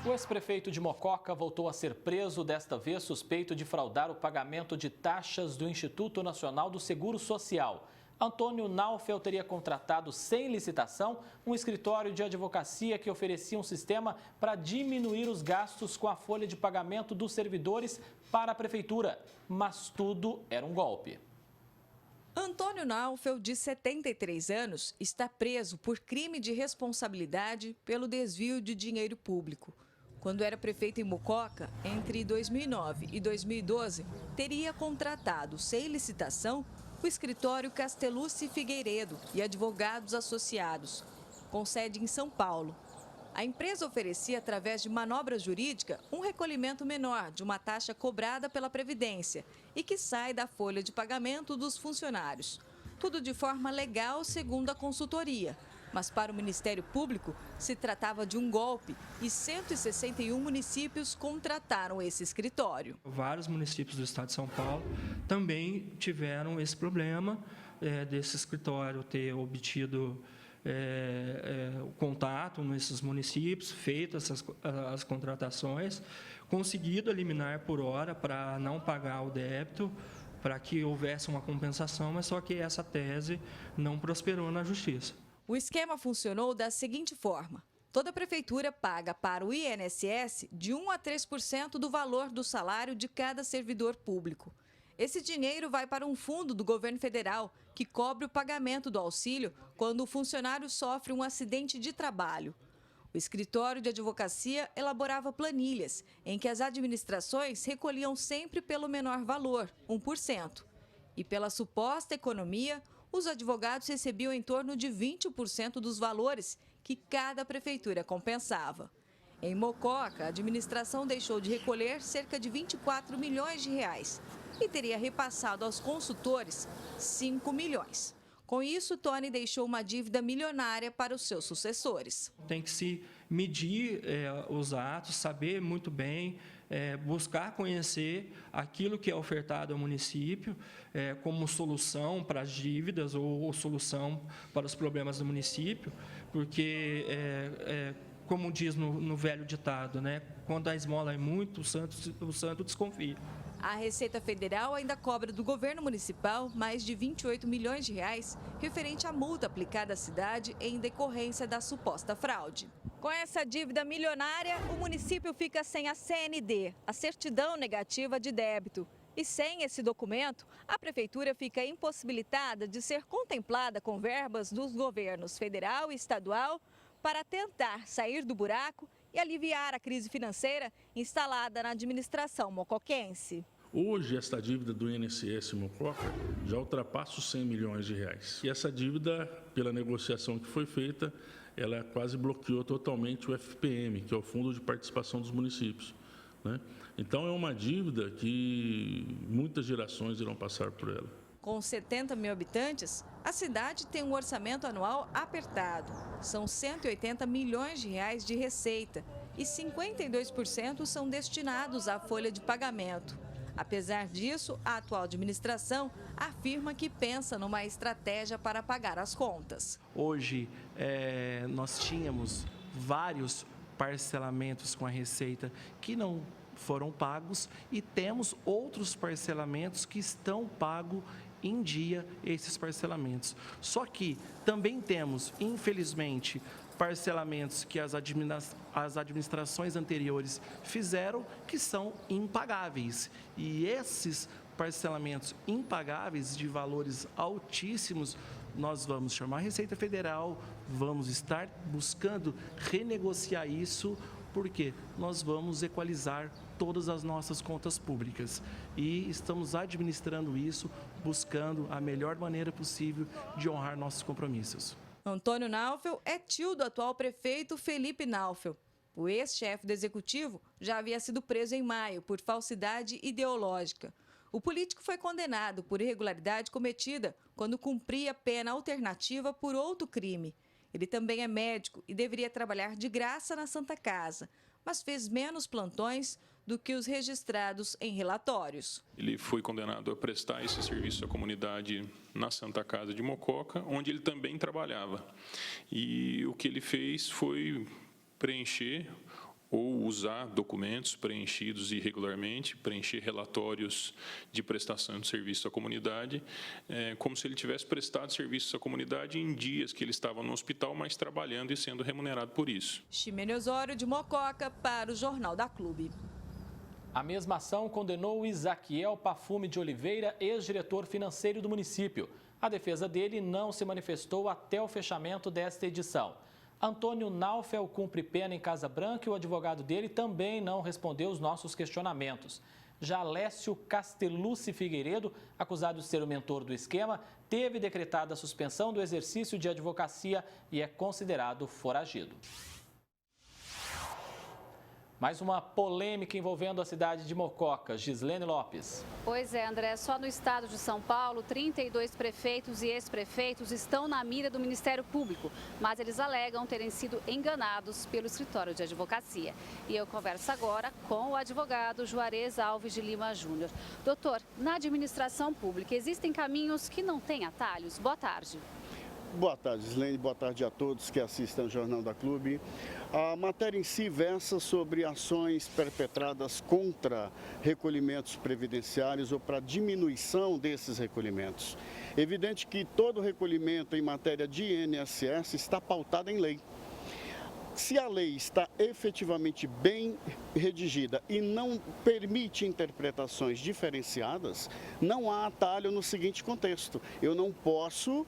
O ex-prefeito de Mococa voltou a ser preso, desta vez suspeito de fraudar o pagamento de taxas do Instituto Nacional do Seguro Social. Antônio Naufel teria contratado sem licitação um escritório de advocacia que oferecia um sistema para diminuir os gastos com a folha de pagamento dos servidores para a prefeitura. Mas tudo era um golpe. Antônio Naufel, de 73 anos, está preso por crime de responsabilidade pelo desvio de dinheiro público. Quando era prefeito em Mococa, entre 2009 e 2012, teria contratado, sem licitação, o escritório Castellucci Figueiredo e advogados associados, com sede em São Paulo. A empresa oferecia, através de manobra jurídica, um recolhimento menor de uma taxa cobrada pela Previdência e que sai da folha de pagamento dos funcionários. Tudo de forma legal, segundo a consultoria. Mas para o Ministério Público, se tratava de um golpe e 161 municípios contrataram esse escritório. Vários municípios do estado de São Paulo também tiveram esse problema desse escritório ter obtido o contato nesses municípios, feito as contratações, conseguido eliminar por hora para não pagar o débito, para que houvesse uma compensação, mas só que essa tese não prosperou na Justiça. O esquema funcionou da seguinte forma: toda prefeitura paga para o INSS de 1 a 3% do valor do salário de cada servidor público. Esse dinheiro vai para um fundo do governo federal, que cobre o pagamento do auxílio quando o funcionário sofre um acidente de trabalho. O escritório de advocacia elaborava planilhas, em que as administrações recolhiam sempre pelo menor valor, 1%. E pela suposta economia, os advogados recebiam em torno de 20% dos valores que cada prefeitura compensava. Em Mococa, a administração deixou de recolher cerca de 24 milhões de reais e teria repassado aos consultores 5 milhões. Com isso, Tony deixou uma dívida milionária para os seus sucessores. Tem que se medir os atos, saber muito bem, buscar conhecer aquilo que é ofertado ao município como solução para as dívidas ou solução para os problemas do município, porque, como diz no velho ditado, né, quando a esmola é muito, o santo desconfia. A Receita Federal ainda cobra do governo municipal mais de 28 milhões de reais referente à multa aplicada à cidade em decorrência da suposta fraude. Com essa dívida milionária, o município fica sem a CND, a certidão negativa de débito. E sem esse documento, a prefeitura fica impossibilitada de ser contemplada com verbas dos governos federal e estadual para tentar sair do buraco e aliviar a crise financeira instalada na administração mocoquense. Hoje, esta dívida do INSS Mococa já ultrapassa os 100 milhões de reais. E essa dívida, pela negociação que foi feita, ela quase bloqueou totalmente o FPM, que é o Fundo de Participação dos Municípios, né? Então, é uma dívida que muitas gerações irão passar por ela. Com 70 mil habitantes, a cidade tem um orçamento anual apertado. São 180 milhões de reais de receita e 52% são destinados à folha de pagamento. Apesar disso, a atual administração afirma que pensa numa estratégia para pagar as contas. Hoje, nós tínhamos vários parcelamentos com a Receita que não foram pagos e temos outros parcelamentos que estão pagos em dia, esses parcelamentos. Só que também temos, infelizmente, parcelamentos que as administrações anteriores fizeram que são impagáveis. E esses parcelamentos impagáveis de valores altíssimos, nós vamos chamar a Receita Federal, vamos estar buscando renegociar isso, porque nós vamos equalizar todas as nossas contas públicas e estamos administrando isso, buscando a melhor maneira possível de honrar nossos compromissos. Antônio Naufel é tio do atual prefeito Felipe Naufel. O ex-chefe do executivo já havia sido preso em maio por falsidade ideológica. O político foi condenado por irregularidade cometida quando cumpria pena alternativa por outro crime. Ele também é médico e deveria trabalhar de graça na Santa Casa, mas fez menos plantões do que os registrados em relatórios. Ele foi condenado a prestar esse serviço à comunidade na Santa Casa de Mococa, onde ele também trabalhava. E o que ele fez foi preencher ou usar documentos preenchidos irregularmente, preencher relatórios de prestação de serviço à comunidade, como se ele tivesse prestado serviço à comunidade em dias que ele estava no hospital, mas trabalhando e sendo remunerado por isso. Ximene Osório, de Mococa, para o Jornal da Clube. A mesma ação condenou Isaquiel Pafume de Oliveira, ex-diretor financeiro do município. A defesa dele não se manifestou até o fechamento desta edição. Antônio Naufel cumpre pena em Casa Branca e o advogado dele também não respondeu os nossos questionamentos. Já Lécio Castellucci Figueiredo, acusado de ser o mentor do esquema, teve decretada a suspensão do exercício de advocacia e é considerado foragido. Mais uma polêmica envolvendo a cidade de Mococa. Gislene Lopes. Pois é, André, só no estado de São Paulo, 32 prefeitos e ex-prefeitos estão na mira do Ministério Público, mas eles alegam terem sido enganados pelo escritório de advocacia. E eu converso agora com o advogado Juarez Alves de Lima Júnior. Doutor, na administração pública existem caminhos que não têm atalhos? Boa tarde. Boa tarde, Gislene. Boa tarde a todos que assistem ao Jornal da Clube. A matéria em si versa sobre ações perpetradas contra recolhimentos previdenciários ou para diminuição desses recolhimentos. Evidente que todo recolhimento em matéria de INSS está pautado em lei. Se a lei está efetivamente bem redigida e não permite interpretações diferenciadas, não há atalho no seguinte contexto: eu não posso,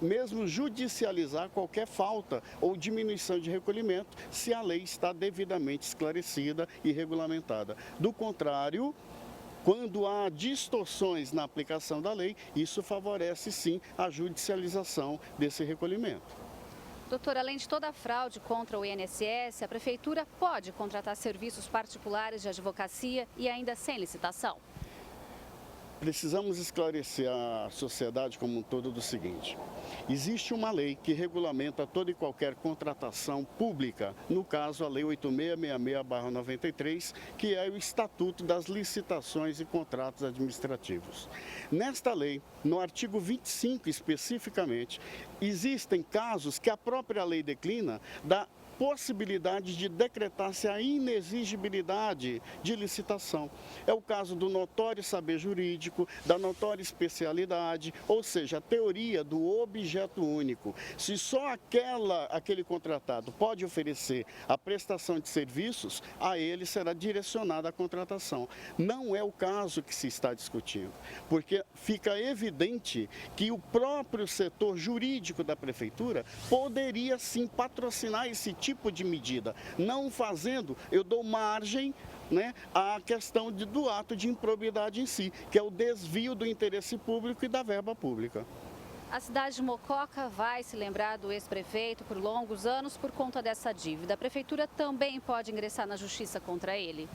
mesmo judicializar qualquer falta ou diminuição de recolhimento se a lei está devidamente esclarecida e regulamentada. Do contrário, quando há distorções na aplicação da lei, isso favorece sim a judicialização desse recolhimento. Doutor, além de toda a fraude contra o INSS, a Prefeitura pode contratar serviços particulares de advocacia e ainda sem licitação? Precisamos esclarecer a sociedade como um todo do seguinte: existe uma lei que regulamenta toda e qualquer contratação pública, no caso a Lei 8666/93, que é o Estatuto das Licitações e Contratos Administrativos. Nesta lei, no artigo 25 especificamente, existem casos que a própria lei declina da possibilidade de decretar-se a inexigibilidade de licitação. É o caso do notório saber jurídico, da notória especialidade, ou seja, a teoria do objeto único. Se só aquele contratado pode oferecer a prestação de serviços, a ele será direcionada a contratação. Não é o caso que se está discutindo, porque fica evidente que o próprio setor jurídico da Prefeitura poderia sim patrocinar esse tipo de medida. Não fazendo, eu dou margem à questão do ato de improbidade em si, que é o desvio do interesse público e da verba pública. A cidade de Mococa vai se lembrar do ex-prefeito por longos anos por conta dessa dívida. A Prefeitura também pode ingressar na justiça contra ele?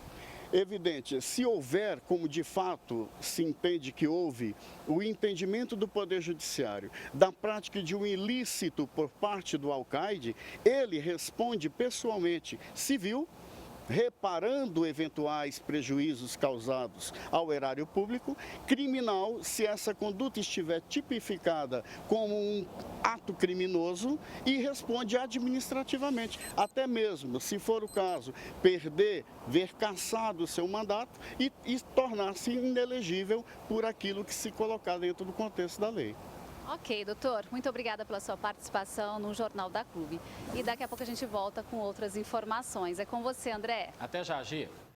Evidente, se houver, como de fato se entende que houve, o entendimento do Poder Judiciário da prática de um ilícito por parte do alcaide, ele responde pessoalmente civil, reparando eventuais prejuízos causados ao erário público, criminal, se essa conduta estiver tipificada como um ato criminoso, e responde administrativamente, até mesmo, se for o caso, ver cassado o seu mandato e tornar-se inelegível por aquilo que se colocar dentro do contexto da lei. Ok, doutor. Muito obrigada pela sua participação no Jornal da Clube. E daqui a pouco a gente volta com outras informações. É com você, André. Até já, Gi.